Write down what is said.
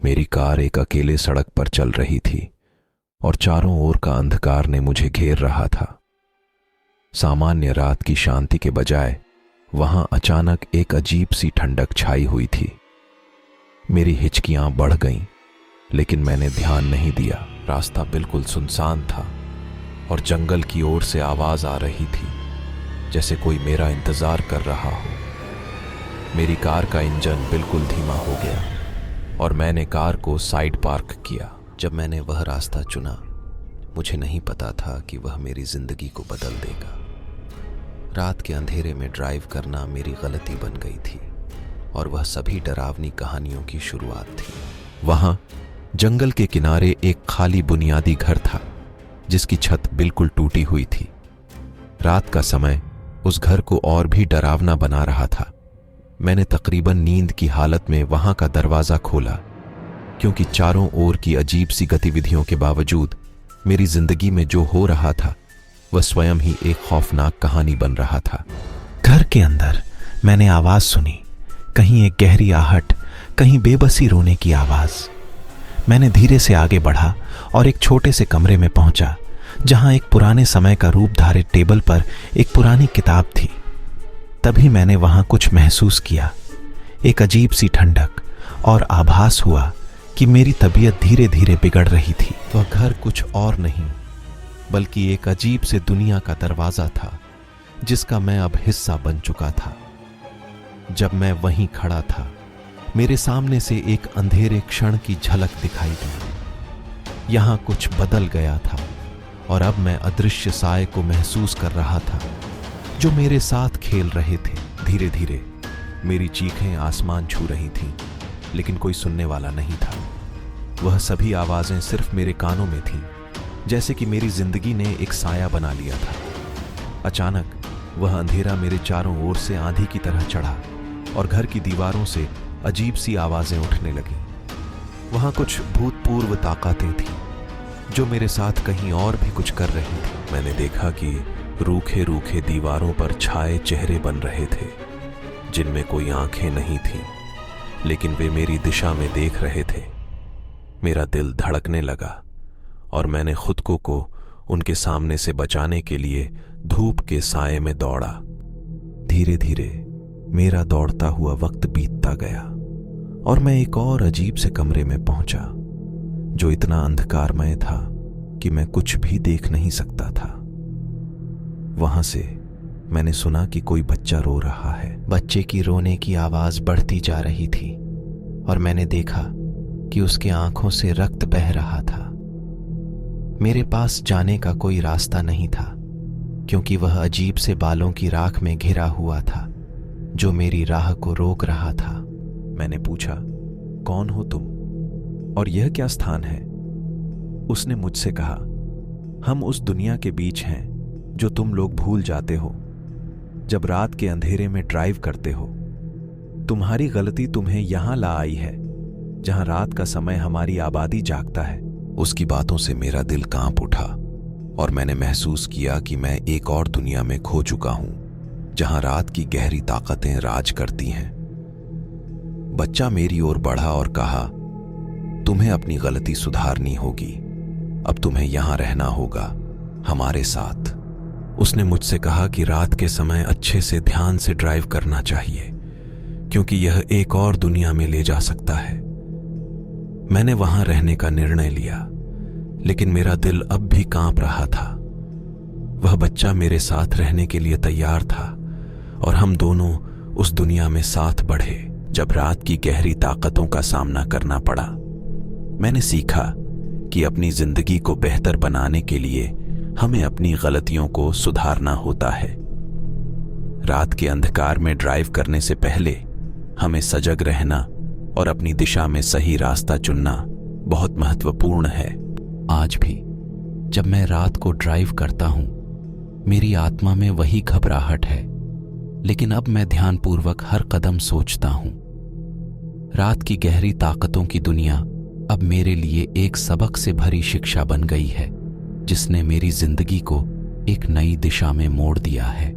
मेरी कार एक अकेले सड़क पर चल रही थी और चारों ओर का अंधकार ने मुझे घेर रहा था। सामान्य रात की शांति के बजाय वहां अचानक एक अजीब सी ठंडक छाई हुई थी। मेरी हिचकियां बढ़ गईं, लेकिन मैंने ध्यान नहीं दिया। रास्ता बिल्कुल सुनसान था और जंगल की ओर से आवाज आ रही थी, जैसे कोई मेरा इंतजार कर रहा हो। मेरी कार का इंजन बिल्कुल धीमा हो गया और मैंने कार को साइड पार्क किया। जब मैंने वह रास्ता चुना, मुझे नहीं पता था कि वह मेरी जिंदगी को बदल देगा। रात के अंधेरे में ड्राइव करना मेरी गलती बन गई थी और वह सभी डरावनी कहानियों की शुरुआत थी। वहां जंगल के किनारे एक खाली बुनियादी घर था, जिसकी छत बिल्कुल टूटी हुई थी। रात का समय उस घर को और भी डरावना बना रहा था। मैंने तकरीबन नींद की हालत में वहां का दरवाजा खोला, क्योंकि चारों ओर की अजीब सी गतिविधियों के बावजूद मेरी जिंदगी में जो हो रहा था वह स्वयं ही एक खौफनाक कहानी बन रहा था। घर के अंदर मैंने आवाज सुनी, कहीं एक गहरी आहट, कहीं बेबसी रोने की आवाज। मैंने धीरे से आगे बढ़ा और एक छोटे से कमरे में पहुंचा, जहां एक पुराने समय का रूप धारित टेबल पर एक पुरानी किताब थी। तभी मैंने वहां कुछ महसूस किया, एक अजीब सी ठंडक, और आभास हुआ कि मेरी तबीयत धीरे धीरे बिगड़ रही थी। वह घर कुछ और नहीं बल्कि एक अजीब से दुनिया का दरवाजा था, जिसका मैं अब हिस्सा बन चुका था। जब मैं वहीं खड़ा था, मेरे सामने से एक अंधेरे क्षण की झलक दिखाई दी। यहां कुछ बदल गया था और अब मैं अदृश्य साए को महसूस कर रहा था, जो मेरे साथ खेल रहे थे। धीरे धीरे मेरी चीखें आसमान छू रही थीं, लेकिन कोई सुनने वाला नहीं था। वह सभी आवाजें सिर्फ मेरे कानों में थीं, जैसे कि मेरी जिंदगी ने एक साया बना लिया था। अचानक वह अंधेरा मेरे चारों ओर से आंधी की तरह चढ़ा और घर की दीवारों से अजीब सी आवाजें उठने लगीं। वहां कुछ भूतपूर्व ताकतें थीं, जो मेरे साथ कहीं और भी कुछ कर रही थी। मैंने देखा कि रूखे रूखे दीवारों पर छाए चेहरे बन रहे थे, जिनमें कोई आंखें नहीं थीं, लेकिन वे मेरी दिशा में देख रहे थे। मेरा दिल धड़कने लगा और मैंने खुद को उनके सामने से बचाने के लिए धूप के साए में दौड़ा। धीरे धीरे मेरा दौड़ता हुआ वक्त बीतता गया और मैं एक और अजीब से कमरे में पहुंचा, जो इतना अंधकारमय था कि मैं कुछ भी देख नहीं सकता था। वहां से मैंने सुना कि कोई बच्चा रो रहा है। बच्चे की रोने की आवाज बढ़ती जा रही थी और मैंने देखा कि उसके आंखों से रक्त बह रहा था। मेरे पास जाने का कोई रास्ता नहीं था, क्योंकि वह अजीब से बालों की राख में घिरा हुआ था, जो मेरी राह को रोक रहा था। मैंने पूछा, कौन हो तुम और यह क्या स्थान है? उसने मुझसे कहा, हम उस दुनिया के बीच हैं जो तुम लोग भूल जाते हो जब रात के अंधेरे में ड्राइव करते हो। तुम्हारी गलती तुम्हें यहां ला आई है, जहां रात का समय हमारी आबादी जागता है। उसकी बातों से मेरा दिल कांप उठा और मैंने महसूस किया कि मैं एक और दुनिया में खो चुका हूं, जहां रात की गहरी ताकतें राज करती हैं। बच्चा मेरी ओर बढ़ा और कहा, तुम्हें अपनी गलती सुधारनी होगी। अब तुम्हें यहां रहना होगा, हमारे साथ। उसने मुझसे कहा कि रात के समय अच्छे से ध्यान से ड्राइव करना चाहिए, क्योंकि यह एक और दुनिया में ले जा सकता है। मैंने वहां रहने का निर्णय लिया, लेकिन मेरा दिल अब भी कांप रहा था। वह बच्चा मेरे साथ रहने के लिए तैयार था और हम दोनों उस दुनिया में साथ बढ़े। जब रात की गहरी ताकतों का सामना करना पड़ा, मैंने सीखा कि अपनी जिंदगी को बेहतर बनाने के लिए हमें अपनी गलतियों को सुधारना होता है। रात के अंधकार में ड्राइव करने से पहले हमें सजग रहना और अपनी दिशा में सही रास्ता चुनना बहुत महत्वपूर्ण है। आज भी जब मैं रात को ड्राइव करता हूं, मेरी आत्मा में वही घबराहट है, लेकिन अब मैं ध्यानपूर्वक हर कदम सोचता हूं। रात की गहरी ताकतों की दुनिया अब मेरे लिए एक सबक से भरी शिक्षा बन गई है, जिसने मेरी जिंदगी को एक नई दिशा में मोड़ दिया है।